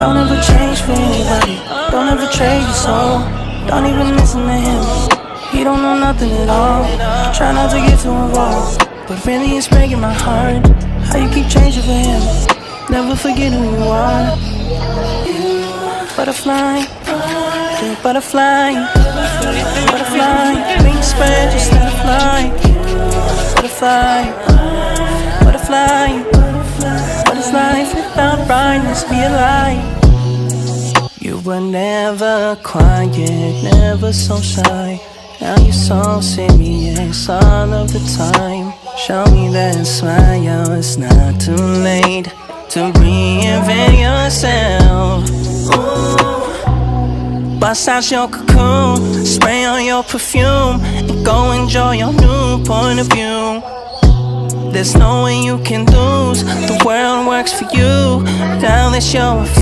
Don't ever change for anybody. Don't ever trade your soul. Don't even listen to him. He don't know nothing at all. Try not to get too involved, but really it's breaking my heart. How you keep changing for him. Never forget who you are. Butterfly, butterfly, butterfly. Wings spread, just let it fly. Butterfly, butterfly. What is life without brightness? Be a lie. You were never quiet, never so shy. Now you're so serious all of the time. Show me that smile, it's not too late to reinvent yourself. Ooh. Bust out your cocoon, spray on your perfume, and go enjoy your new point of view. There's no way you can lose, the world works for you. Now that you're a